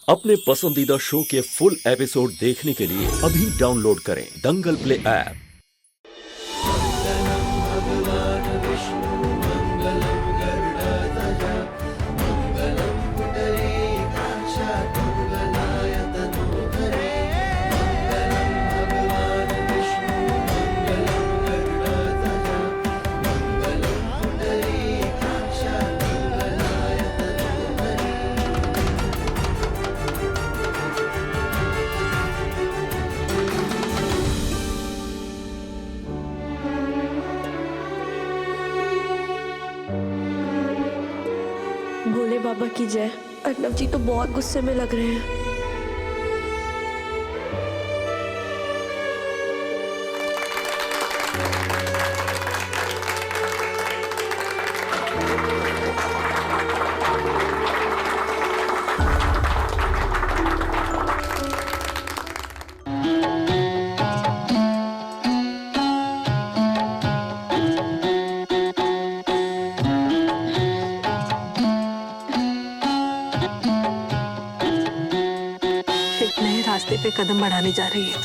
अपने पसंदीदा शो के फुल एपिसोड देखने के लिए अभी डाउनलोड करें दंगल प्ले ऐप। भोले बाबा की जय। अर्नव जी तो बहुत गुस्से में लग रहे हैं। रास्ते पे कदम बढ़ाने जा रही है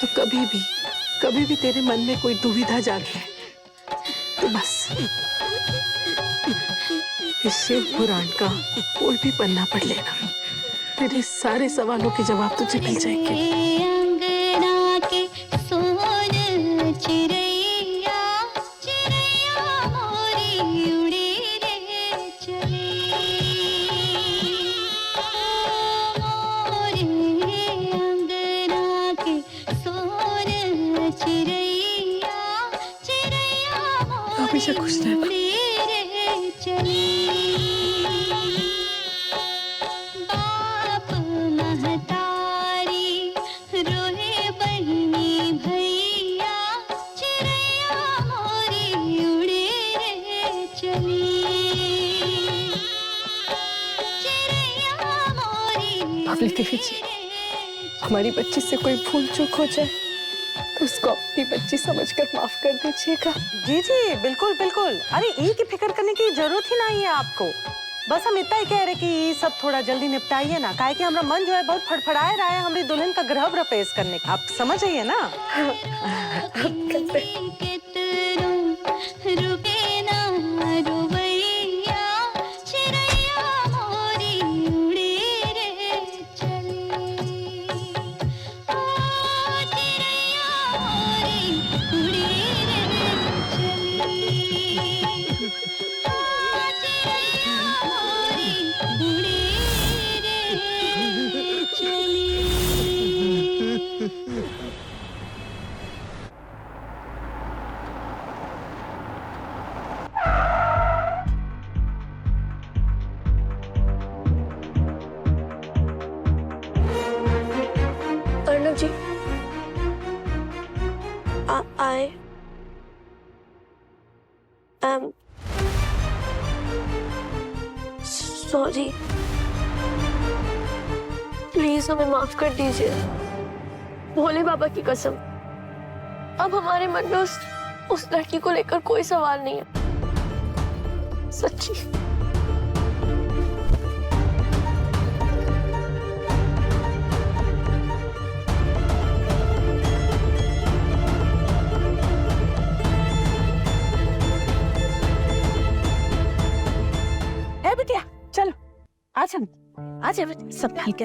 तो कभी भी तेरे मन में कोई दुविधा जागे तो बस इस शिव पुराण का कोई भी पन्ना पढ़ लेना, तेरे सारे सवालों के जवाब तुझे मिल जाएंगे। हमेशा खुश रहना। बाप महतारी रोहे बहिनी भैया, चिड़ैया मोरी उड़े रे चली, चिड़ैया मोरी। आप लेते जी, हमारी बच्ची से कोई भूल चूक हो जाए तो उसको अपनी बच्ची समझकर माफ कर दीजिएगा। जी जी बिल्कुल बिल्कुल। अरे ये की फिक्र करने की जरूरत ही नहीं है आपको। बस हम इतना ही कह रहे कि ये सब थोड़ा जल्दी निपटाइए ना, काहे कि हमारा मन जो है बहुत फड़फड़ाए रहा है हमारी दुल्हन का गृह प्रवेश करने का। आप समझ आइए ना। अर्नव जी, I am sorry. प्लीज हमें माफ कर दीजिए। भोले बाबा की कसम, अब हमारे मन में उस लड़की को लेकर कोई सवाल नहीं है, सच्ची। बिटिया चलो आजा आजा संभाल के।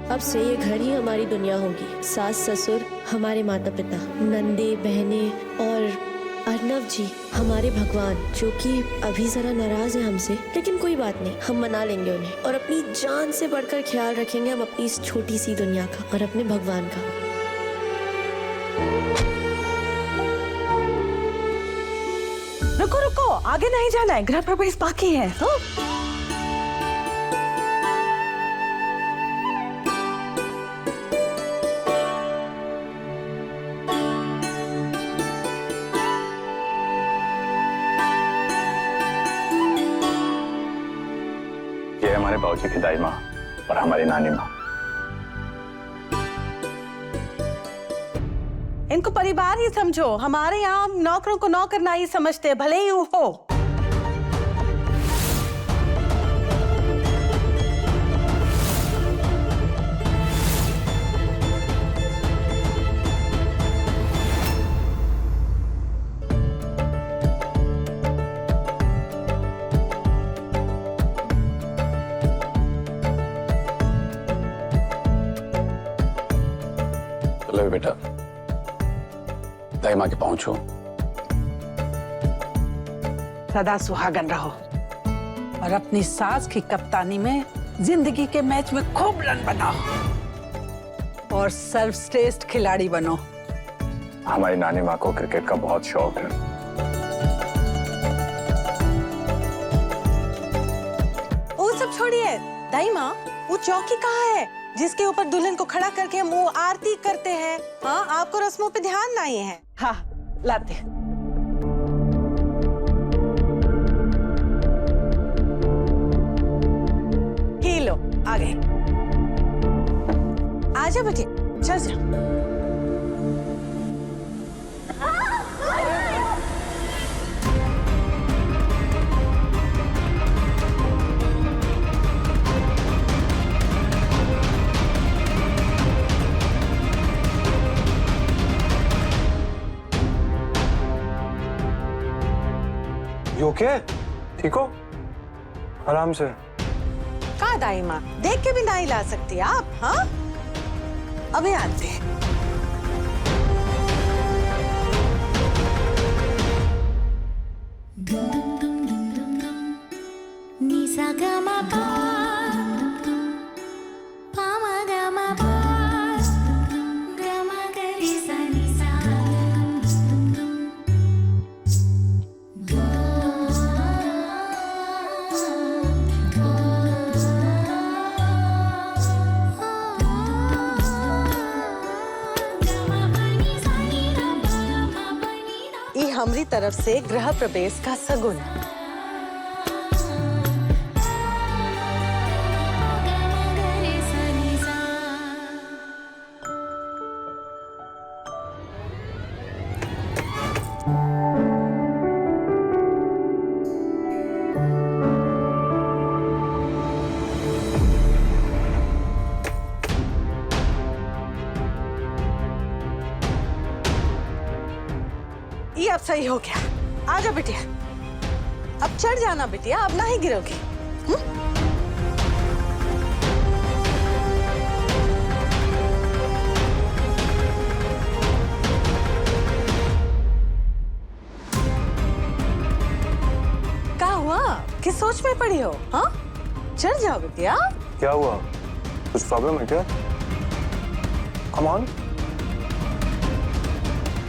अब से ये घर ही हमारी दुनिया होगी। सास ससुर हमारे माता पिता, नंदे बहने और अर्नव जी हमारे भगवान, जो कि अभी जरा नाराज है हमसे, लेकिन कोई बात नहीं, हम मना लेंगे उन्हें और अपनी जान से बढ़कर ख्याल रखेंगे हम अपनी इस छोटी सी दुनिया का और अपने भगवान का। रुको रुको, आगे नहीं जाना है, गृह प्रवेश बाकी है। ये हमारे बाबूजी की दाई माँ और हमारी नानी माँ। इनको परिवार ही समझो। हमारे यहाँ हम नौकरों को नौकर ना ही समझते, भले ही हो। चलो बेटा, दाई माँ के पहुंचो। सदा सुहागन रहो और अपनी सास की कप्तानी में जिंदगी के मैच में खूब रन बनाओ और सर्वश्रेष्ठ खिलाड़ी बनो। हमारी नानी माँ को क्रिकेट का बहुत शौक है। वो सब छोड़िए दाई माँ, वो चौकी कहाँ है जिसके ऊपर दुल्हन को खड़ा करके हम वो आरती करते हैं? हाँ, आपको रस्मों पे ध्यान नहीं है। हाँ, लाते हैं। ही लो, आ गए। आजा बेटे, चल जा। You okay? ठीक हो? आराम से। कहा दाई माँ, देख के भी नहीं ला सकती आप? हाँ, अभी आते हैं। निसा गमा पा पामा गमा पा गमा गरी सा निसा ये हमारी तरफ से गृह प्रवेश का सगुन। ये अब सही हो गया। आजा बिटिया, अब चढ़ जाना बिटिया, अब ना ही गिरोगी। क्या हुआ? किस सोच में पड़ी हो? हाँ, चढ़ जाओ बिटिया। क्या हुआ? कुछ प्रॉब्लम है क्या? Come on.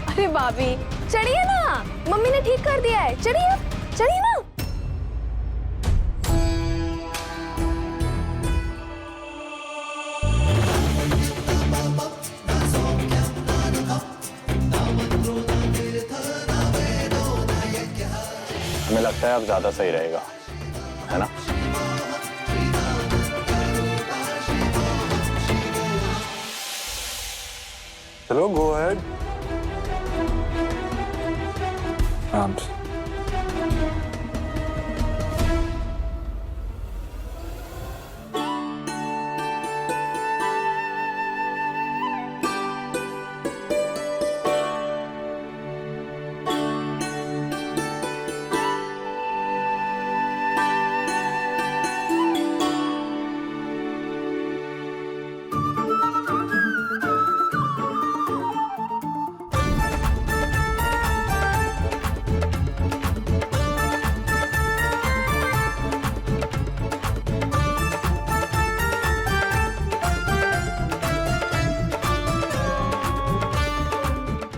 अरे भाभी चढ़िए ना, मम्मी ने ठीक कर दिया है। चढ़िए, चढ़िए ना। हमें लगता है अब ज्यादा सही रहेगा, है ना? चलो, go ahead. आराम से।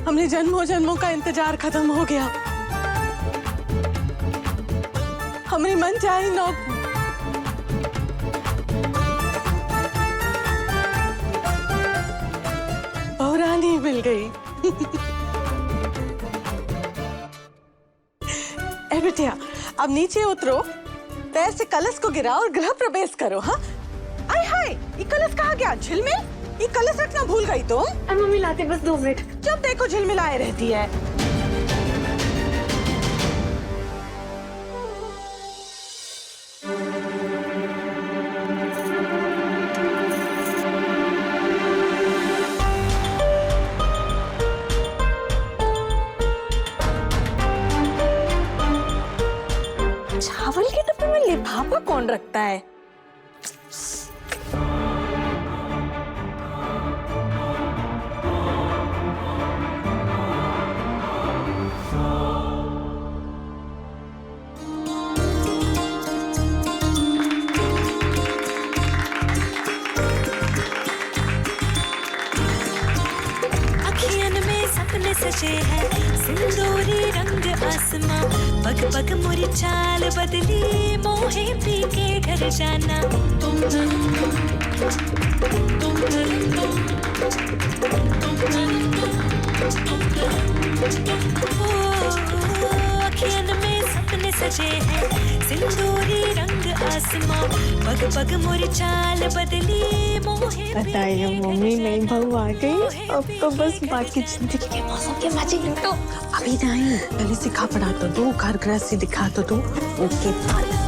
हमने जन्मों जन्मों का इंतजार खत्म हो गया। हमारी मन चाही नौकरी। बहुरानी मिल गई। ए बिटिया, अब नीचे उतरो, पैर से कलश को गिराओ और गृह प्रवेश करो। हाँ, आय हाय, ये कलश कहाँ गया? झिलमिल, ये कलश रखना भूल गई तुम। मम्मी लाते, बस 2 मिनट। जब देखो झिलमिलाए रहती है। चावल के डब्बे में लिफाफा कौन रखता है? अखियन में सपने सजे हैं, सिंदूरी रंग आसमां, पग पग मोरी चाल बदली, मोहे पी के घर जाना। अखियन में सपने सजे हैं, सिंदूरी रंग आसमां, पग पग मोरी चाल बदली, मोहे बताइए मम्मी, नई बहू आ गई। अब तो बस बाकी जिंदगी के मौसम के मजे लूटो। अभी नहीं, पहले सिखा पढ़ा तो दो, घर गृहस्थी दिखा तो दो, उसके बाद।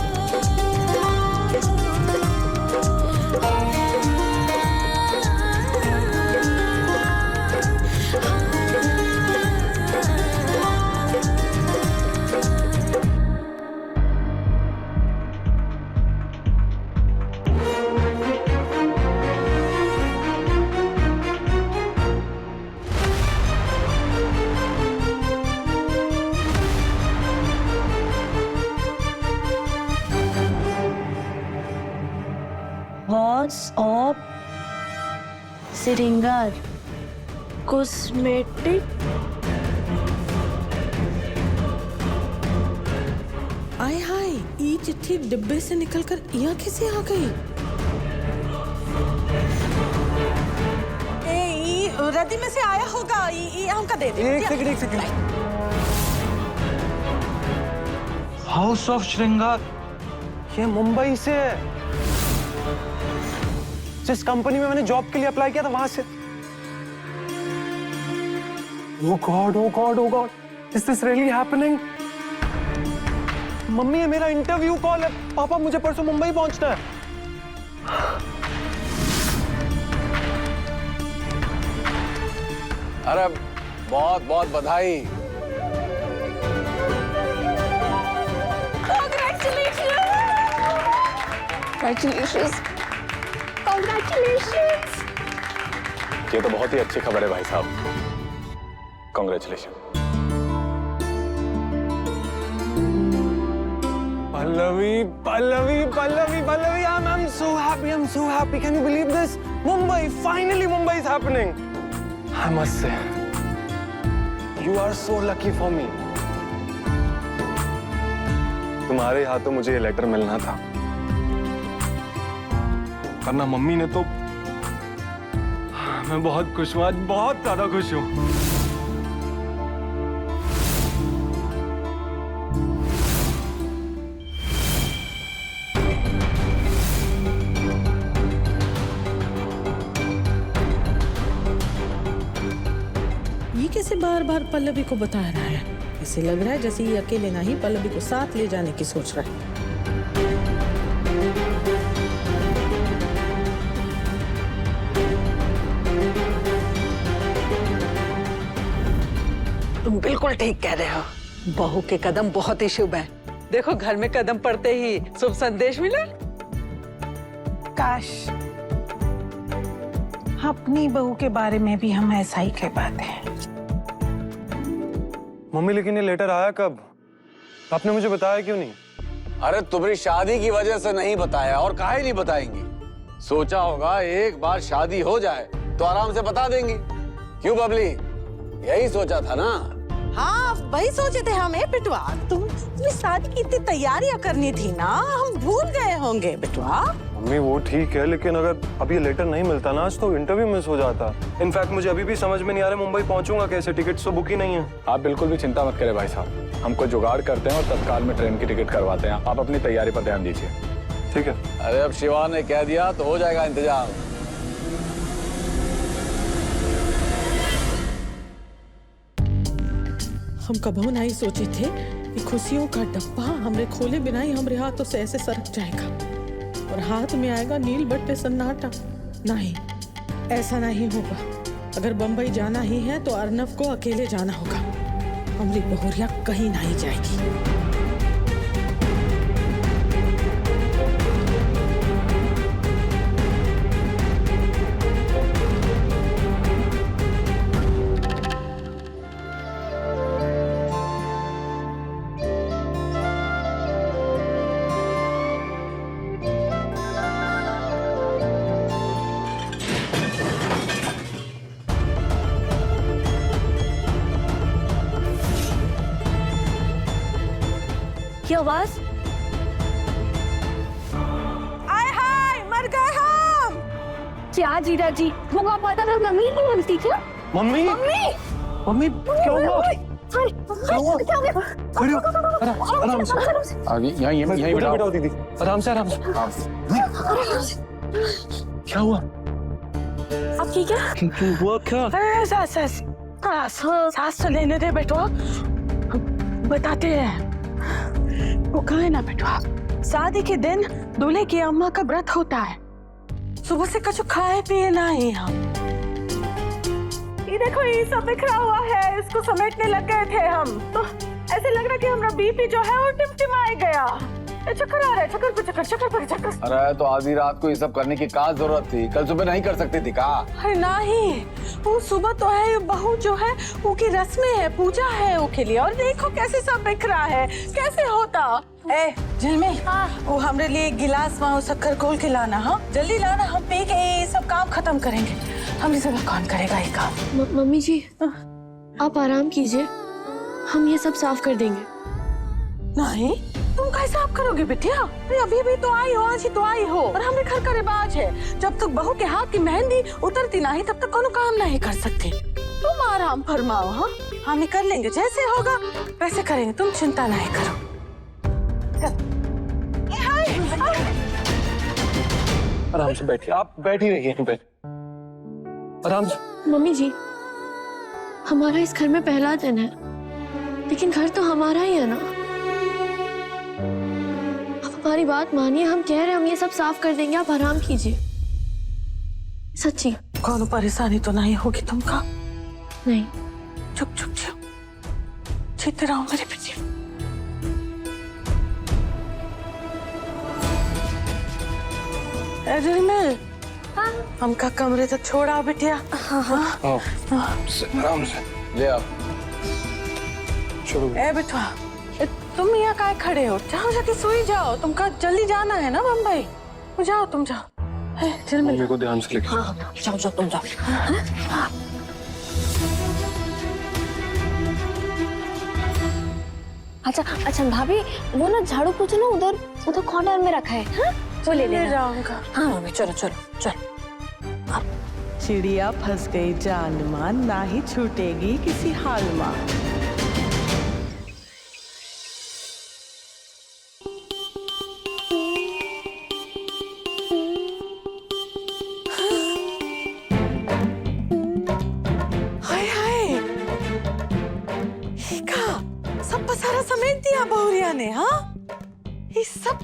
What's up? श्रृंगार कॉस्मेटिक। आय हाय, ये चिट्ठी डिब्बे से निकलकर यहाँ कैसे आ गई? रद्दी में से आया होगा, ये हमका दे दे। एक सेकंड। हाउस ऑफ श्रृंगार, ये मुंबई से है। जिस कंपनी में मैंने जॉब के लिए अप्लाई किया था वहां से। Oh God, oh God, oh God, is this really happening? Mummy, ये मेरा इंटरव्यू कॉल है। पापा, मुझे परसों मुंबई पहुंचना है। अरे बहुत बहुत बधाई। Congratulations! ये तो बहुत ही अच्छी खबर है भाई साहब। Congratulation. Pallavi, Pallavi, Pallavi, Pallavi, I'm so happy, I'm so happy. Can you believe this? Mumbai, finally Mumbai is happening. I must say, you are so lucky for me. तुम्हारे हाथों मुझे ये लेटर मिलना था, वरना मम्मी ने तो। मैं बहुत खुश हूँ, आज बहुत ज्यादा खुश हूँ। ये कैसे बार बार पल्लवी को बता रहा है? इसे लग रहा है जैसे ये अकेले नहीं पल्लवी को साथ ले जाने की सोच रहा है। तुम बिल्कुल ठीक कह रहे हो, बहू के कदम बहुत ही शुभ है। देखो, घर में कदम पड़ते ही शुभ संदेश मिला। काश अपनी बहू के बारे में भी हम ऐसा ही कह पाते हैं। मम्मी, लेकिन ये लेटर आया कब? आपने मुझे बताया क्यों नहीं? अरे तुम्हारी शादी की वजह से नहीं बताया, और काहे नहीं बताएंगी। सोचा होगा एक बार शादी हो जाए तो आराम से बता देंगी। क्यों बबली, यही सोचा था ना? हाँ, वही सोचे थे हम। बेटवा, तुम्हें शादी की इतनी तैयारियां करनी थी ना, हम भूल गए होंगे बेटवा। मम्मी, वो ठीक है, लेकिन अगर अब ये लेटर नहीं मिलता ना आज, तो इंटरव्यू मिस हो जाता। इनफैक्ट मुझे अभी भी समझ में नहीं आ रहा मुंबई पहुंचूंगा कैसे, टिकट तो बुक ही नहीं है। आप बिल्कुल भी चिंता मत करें भाई साहब, हमको जुगाड़ करते हैं और तत्काल में ट्रेन की टिकट करवाते हैं। आप अपनी तैयारी पर ध्यान दीजिए। ठीक है। अरे अब शिवा ने कह दिया तो हो जाएगा इंतजाम। हम कबहू नहीं सोचे थे कि खुशियों का डब्बा हमरे खोले बिना ही हमरे हाथों से ऐसे सरक जाएगा और हाथ में आएगा नील बट्टे सन्नाटा। नहीं, ऐसा नहीं होगा। अगर बंबई जाना ही है तो अर्नव को अकेले जाना होगा। हमारी बहुरिया कहीं नहीं जाएगी। ये आवाज, आय हाय, मर गए हम। क्या जीजा जी, वो आप पता था मम्मी नहीं मिलती क्या? मम्मी मम्मी मम्मी क्या हुआ? क्या हुआ? क्या हो गया? खड़ी हो, आराम से। आगे यहीं बेटा बेटा दीदी, आराम से आराम से। क्या हुआ? आप ठीक है? क्यों हुआ क्या? सांस तो लेने दे बेटवा, बताते हैं। वो कहा है ना बेटवा, शादी के दिन दूल्हे की अम्मा का व्रत होता है। सुबह से कुछ खाए पिए ना ही हम। ये देखो, ये सब बिखरा हुआ है, इसको समेटने लग गए थे हम, तो ऐसे लग रहा कि हमारा बीपी जो है वो टिमटिमाए गया। चक्कर आ रहा है, चक्कर पे चक्कर, चक्कर पे चक्कर। अरे तो आधी रात को ये सब करने की क्या जरूरत थी? कल सुबह नहीं कर सकते थे का? अरे नहीं, वो सुबह तो है, बहू जो है वो की रस्में है, पूजा है वो के लिए। और देखो कैसे सब बिखरा है, कैसे होता। ए झिलमिल, वो हमारे लिए एक गिलास वहाँ शक्कर घोल के लाना। हाँ जल्दी लाना, हम पी के ये सब काम खत्म करेंगे। हम इसे कौन करेगा ये काम? मम्मी जी आप आराम कीजिए, हम ये सब साफ कर देंगे। नहीं, तुम कैसे साफ करोगे बिटिया? अभी भी तो आई हो, आज ही तो आई हो। और हमारे घर का रिवाज है, जब तक बहू के हाथ की मेहंदी उतरती नहीं तब तक कोनो काम नहीं कर सकते। तुम आराम फरमाओ। हाँ हम कर लेंगे, जैसे होगा वैसे करेंगे, तुम चिंता नहीं करो। आराम से बैठिए, आप बैठ ही रहिए, बैठ आराम से। मम्मी जी हमारा इस घर में पहला दिन है, लेकिन घर तो हमारा ही है ना। आप हमारी बात मानिए, हम कह रहे हैं हम ये सब साफ कर देंगे, आप आराम कीजिए। सच्ची कोनो परेशानी तो नहीं होगी तुमका? नहीं। चुप चुप चुप, जीते रहो मेरे पीछे। में हमका कमरे तक छोड़ा बिटिया। आराम से ले आओ। चलो ए बिटवा, तुम यहाँ काय खड़े हो? जाओ जाके सोई जाओ, तुमका जल्दी जाना है ना बम्बई। जाओ तुम जाओ। चल मम्मी को ध्यान से लेके। हाँ जाओ जाओ तुम जाओ। अच्छा भाभी, वो ना झाड़ू पोछा ना उधर कॉर्नर में रखा है। हाँ? वो ले लेना। जाऊंगा। हाँ मम्मी, चलो चलो चलो। चिड़िया फंस गई जान मान, ना ही छूटेगी किसी हाल में। हाय हाय, सब पसारा समेट दिया बहुरिया ने। हाँ ये सब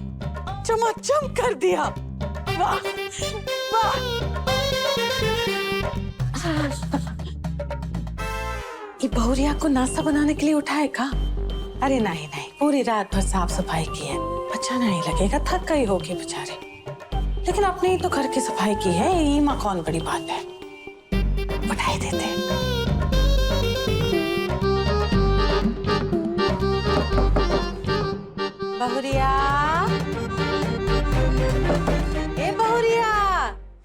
चमाचम कर दिया। वाह वाह। ये बहुरिया को नाश्ता बनाने के लिए उठाए का? अरे नहीं नहीं, पूरी रात भर साफ सफाई की है, अच्छा नहीं लगेगा, थक गई होगी बेचारे। लेकिन अपने ही तो घर की सफाई की है, ये माँ कौन बड़ी बात है, उठाए देते। बहुरिया, ए बहुरिया,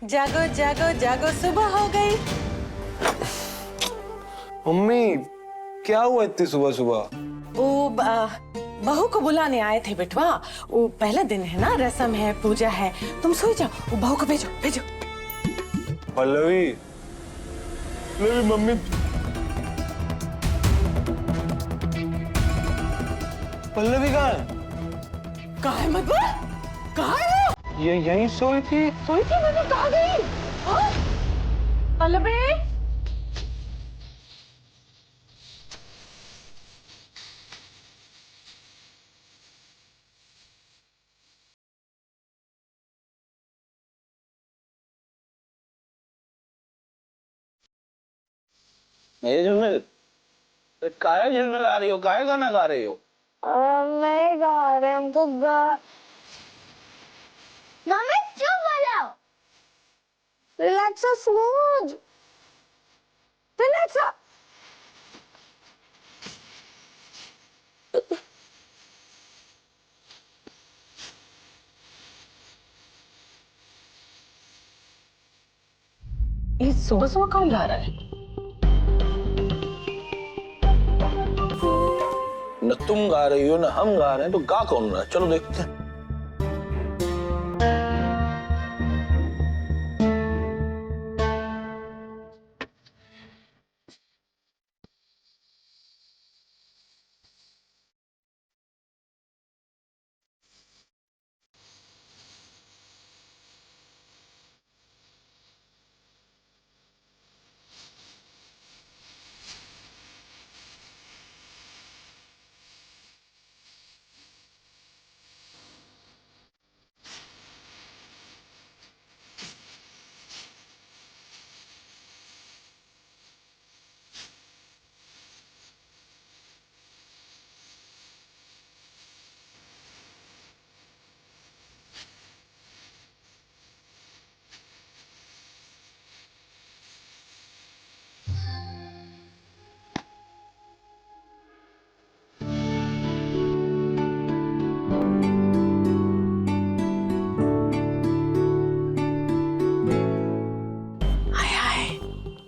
जागो जागो जागो, सुबह हो गई। मम्मी क्या हुआ इतनी सुबह सुबह? वो बहू को बुलाने आए थे बेटवा, वो पहला दिन है ना, रस्म है, पूजा है। तुम सो जाओ, वो बहू को भेजो भेजो। पल्लवी, पल्लवी मम्मी, पल्लवी कहाँ है? कहाँ है मतलब? कहाँ है वो? ये यहीं सोई थी। सोई थी मतलब, कहाँ गई? हाँ? पल्लवी, मेरे झुमर काहे झुमर गा रही हो, काहे गाना गा रही हो? मैं गा रहे हमको गा मम्मी चुप हो जाओ। रिलैक्स सूरज, रिलैक्स। ये सुबह सुबह कौन गा रहा है? न तुम गा रही हो न हम गा रहे हैं, तो गा कौन रहा है? चलो देखते हैं।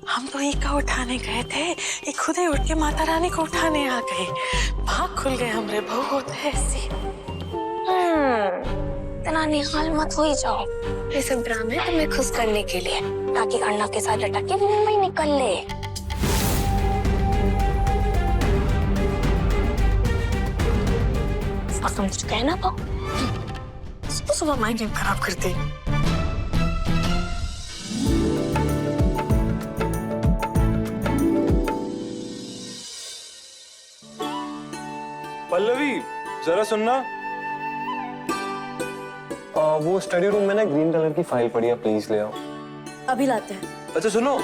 हम तो एक का उठाने गए थे, ये खुद ही उठ के माता रानी को उठाने आ गए। भाग खुल गए हमरे, बहुत है ऐसी। इतना निहाल मत हो ही जाओ। ये सब ड्रामे तुम्हें खुश करने के लिए, ताकि अर्णव के साथ लटक के मुंबई निकल ले। और तुम कुछ कहना पाओ, सुबह सुबह माइंड गेम खराब करते। पल्लवी जरा सुनना। वो स्टडी रूम में ना ग्रीन कलर की फाइल पड़ी है, प्लीज ले आओ। अभी लाते हैं। अच्छा सुनो,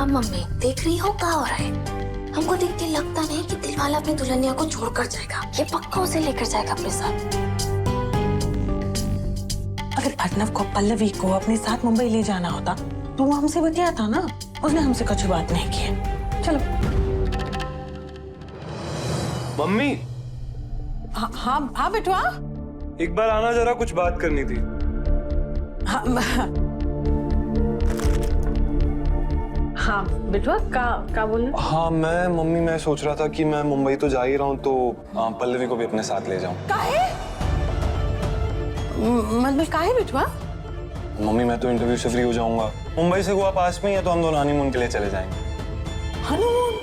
मम्मी देख रही हो क्या हो रहा है? हमको देख के लगता नहीं कि दिलवाला अपनी दुल्हनिया को छोड़कर जाएगा। ये पक्का उसे लेकर जाएगा अपने साथ। अगर अर्णव को, पल्लवी को अपने साथ मुंबई ले जाना होता तो वो हमसे बतिया था ना। उसने हमसे कुछ बात नहीं की। चलो। मम्मी। हाँ हाँ हाँ बेटुआ, एक बार आना, जरा कुछ बात करनी थी। हाँ बेटुआ, का बोलना? हाँ मैं सोच रहा था कि मैं मुंबई तो जा ही रहा हूँ, तो पल्लवी को भी अपने साथ ले जाऊं। काहे? मतलब काहे बेटुआ? मम्मी मैं तो इंटरव्यू से फ्री हो जाऊंगा। मुंबई से गोवा पास में ही है, तो हम दोनों हनीमून के लिए चले जाएंगे। हनीमून?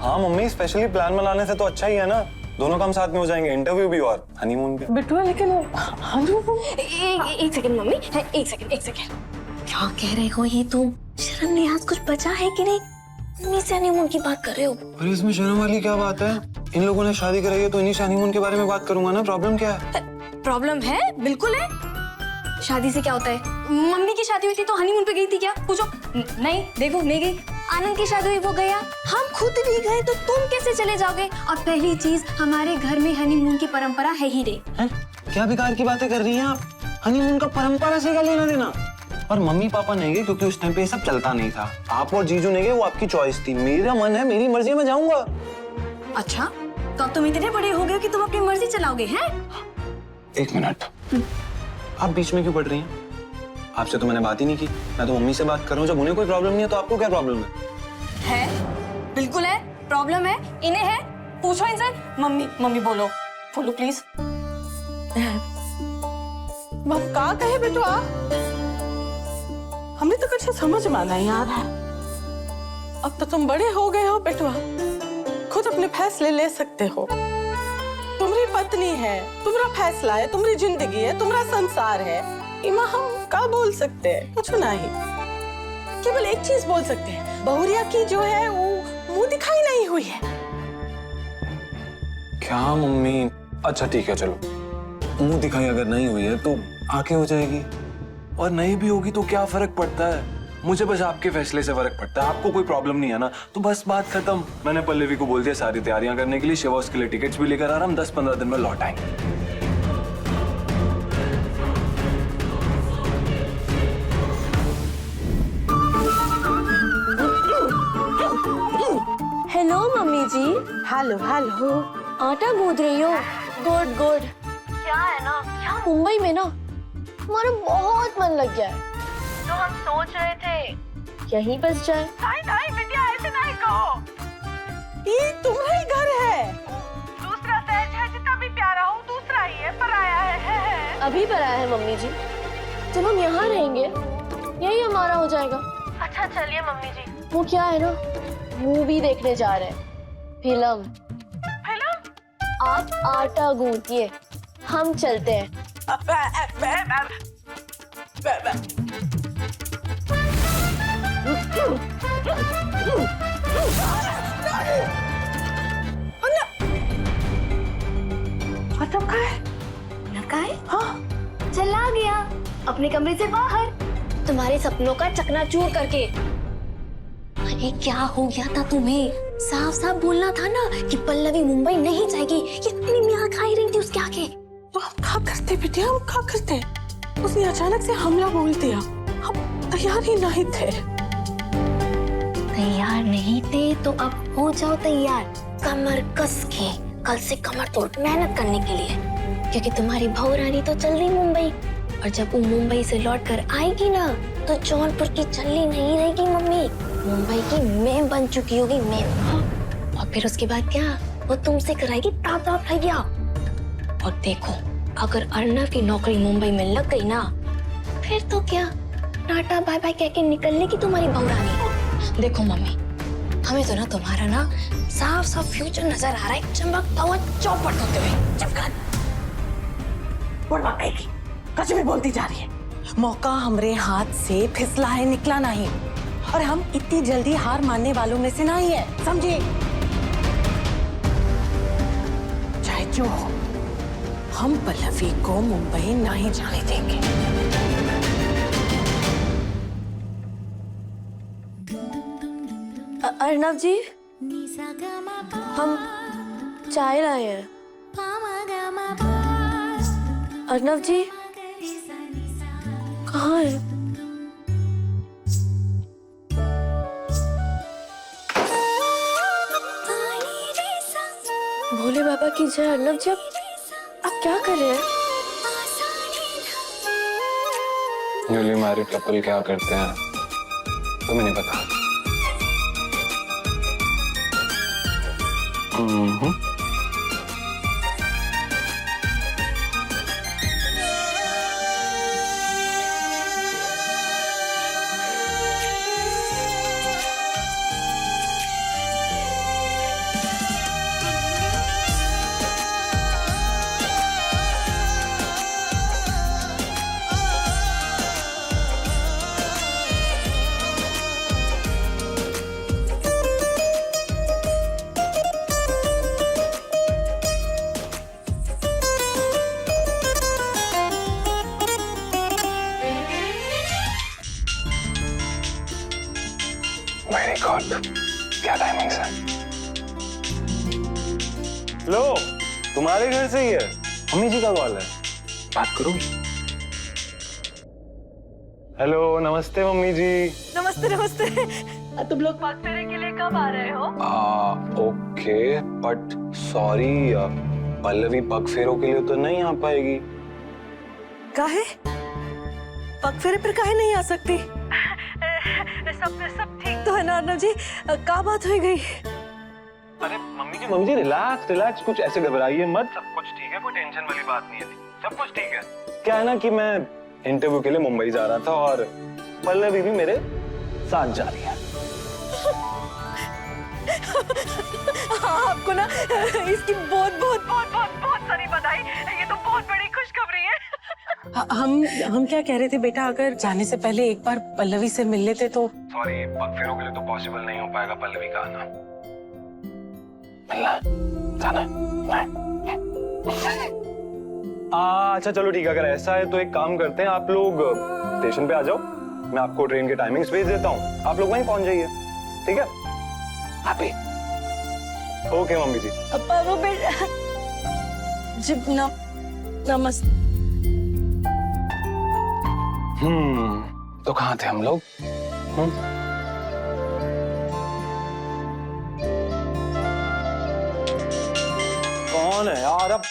हाँ मम्मी, स्पेशली प्लान बनाने से तो अच्छा ही है ना, दोनों काम साथ में हो जाएंगे, इंटरव्यू भी और हनीमून भी। बेटुआ लेकिन एक सेकंड मम्मी, एक सेकंड। क्या कह रहे हो ये तुम? शर्म लिहाज कुछ बचा है कि नहीं? मम्मी से हनीमून की बात कर रहे हो। अरे इसमें शर्म वाली क्या बात है? इन लोगों ने शादी कराई है तो इन्हीं से हनीमून के बारे में बात करूंगा ना, प्रॉब्लम क्या है? प्रॉब्लम है, बिल्कुल है। शादी से क्या होता है? मम्मी की शादी हुई थी तो हनीमून पे गई थी क्या? पूछो। नहीं, देखो नहीं गई। आनंद की शादी हुई, वो गया। हम खुद नहीं गए तो तुम कैसे चले जाओगे? और पहली चीज, हमारे घर में हनीमून की परंपरा है ही नहीं। क्या बेकार की बातें कर रही हैं आप? हनीमून का परंपरा से क्या लेना देना? और मम्मी पापा नहीं गए क्योंकि उस टाइम पे ये सब चलता नहीं था। आप और जीजू नहीं गए, वो आपकी चॉइस थी। मेरा मन है, मेरी मर्जी, मैं जाऊंगा। अच्छा, तो अब तुम इतने बड़े हो गए कि तुम अपनी मर्जी चलाओगे हैं? एक मिनट, आप बीच में क्यों पड़ रही हैं? आपसे तो मैंने बात ही नहीं की। मैं तो मम्मी से बात कर रहा हूँ। जब उन्हें कोई प्रॉब्लम नहीं है तो आपको क्या प्रॉब्लम है? बिल्कुल है, प्रॉब्लम है, इन्हें है। पूछो इनसे। मम्मी बोलो प्लीज। का कहे बेटुआ? हमें तो कुछ समझ में नहीं आ रहा है। अब तो तुम बड़े हो गए हो बेटुआ, खुद अपने फैसले ले सकते हो। तुम्हारी पत्नी है, तुम्हारा फैसला है, तुम्हारी जिंदगी है, तुम्हारा संसार है। इमा हम क्या बोल सकते हैं? कुछ नहीं, केवल एक चीज बोल सकते हैं, बहुरिया की जो है वो मुंह दिखाई नहीं हुई है। क्या मम्मी? अच्छा ठीक है, चलो मुंह दिखाई अगर नहीं हुई है तो आंखें हो जाएगी, और नहीं भी होगी तो क्या फर्क पड़ता है? मुझे बस आपके फैसले से फर्क पड़ता है, आपको कोई प्रॉब्लम नहीं है ना, तो बस बात खत्म। मैंने पल्लवी को बोल दिया सारी तैयारियां करने के लिए, शिवा उसके लिए टिकट्स भी लेकर आ रहा, हम 10-15 दिन में लौट आएंगे। Hello mummy ji. Hello hello. आटा गूंद रही हो? Good good. क्या है ना, क्या मुंबई में ना हमारा बहुत मन लग गया है, तो हम सोच रहे थे यहीं बस जाए। नहीं नहीं बिटिया, ऐसे नहीं कहो, ये तुम्हारा ही घर है। दूसरा सहज है, जितना भी प्यारा हो दूसरा ही है, पराया है। अभी पर आया है मम्मी जी, जब हम यहाँ रहेंगे यही हमारा हो जाएगा। अच्छा चलिए मम्मी जी, वो क्या है ना, मूवी देखने जा रहे हैं, फिल्म। आप आटा गूंथिए, हम चलते हैं। लगा है? हाँ, चला गया अपने कमरे से बाहर, तुम्हारे सपनों का चकनाचूर करके। अरे क्या हो गया था तुम्हें? साफ साफ बोलना था ना कि पल्लवी मुंबई नहीं जाएगी। ये अपनी मियाँ खाई रही थी उसके आगे। तो हम क्या करते बिटिया, हम क्या करते? उसने अचानक से हमला बोल दिया, हम तैयार ही नहीं थे। तैयार नहीं थे तो अब हो जाओ तैयार, कमर कस के, कल से कमर तोड़ मेहनत करने के लिए, क्योंकि तुम्हारी बहू रानी तो चल रही मुंबई, और जब वो मुंबई से लौट कर आएगी ना तो जौनपुर की चल्ली नहीं रहेगी मम्मी, मुंबई की मेम बन चुकी होगी, मेम। और फिर उसके बाद क्या, वो तुमसे कराएगी ताप ताप भैया। और देखो, अगर अर्नव की नौकरी मुंबई में लग गई ना, फिर तो क्या, टाटा बाय बाय कह के निकलने की तुम्हारी बहू रानी। देखो मम्मी, हमें तो ना तुम्हारा ना साफ साफ फ्यूचर नजर आ रहा है, चमकता हुआ चौपट होते हुए। चमका कुछ भी बोलती जा रही है। मौका हमरे हाथ से फिसला है, निकला नहीं, और हम इतनी जल्दी हार मानने वालों में से नहीं है, समझे? चाहे जो हो, हम पल्लवी को मुंबई नहीं जाने देंगे। अर्नव जी, हम चाय लाए हैं। अर्नव जी कहाँ है? भोले बाबा की जय। अर्नव जी आप क्या कर रहे हैं? न्यूली मैरिड कपल क्या करते हैं तुम्हें नहीं पता? मेरी गॉड, क्या टाइमिंग है। लो, तुम्हारे घर से ही है, मम्मी जी का कॉल है, बात करोगी? हेलो, नमस्ते मम्मी जी। नमस्ते नमस्ते। तुम लोग पग फेरे के लिए कब आ रहे हो? ओके, बट सॉरी, पल्लवी पग फेरों के लिए तो नहीं आ पाएगी। काहे? पग फेरे पर काहे नहीं आ सकती? सब ठीक तो है ना अर्नव जी? क्या बात हो गई? अरे मम्मी जी रिलैक्स रिलैक्स, कुछ ऐसे घबराइए मत, सब कुछ ठीक है, कोई टेंशन वाली बात नहीं है, सब कुछ ठीक है। क्या है ना कि मैं इंटरव्यू के लिए मुंबई जा रहा था और पल्लवी भी मेरे साथ जा रही है। आपको ना इसकी बहुत बहुत बहुत बहुत बहुत सारी बधाई। ये तो बहुत बड़ी खुशखबरी है। हम क्या कह रहे थे बेटा, अगर जाने से पहले एक बार पल्लवी से मिल लेते तो। सॉरी, फेरों के लिए तो पॉसिबल नहीं हो पाएगा पल्लवी का आना। मिलना जाना नहीं। अच्छा चलो ठीक है, अगर ऐसा है तो एक काम करते हैं, आप लोग स्टेशन पे आ जाओ, मैं आपको ट्रेन के टाइमिंग्स भेज देता हूँ, आप लोग वहीं पहुंच जाइए, ठीक है? हैप्पी? ओके मम्मी जी। वो बेटा नमस्ते। तो कहाँ थे हम लोग? कौन है यार अब?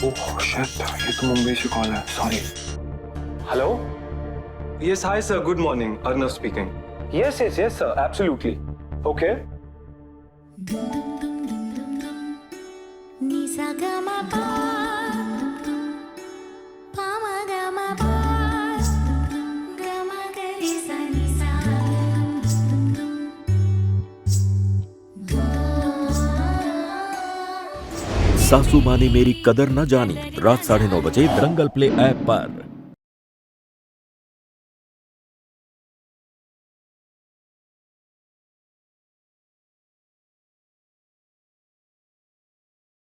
ओह शिट, ये तो मुंबई से कॉल है, sorry. Hello? Yes hi sir, good morning, Arnav speaking. Yes yes yes sir, absolutely. Okay. सासू माँ ने मेरी कदर न जानी, रात 9:30 बजे दंगल प्ले ऐप पर।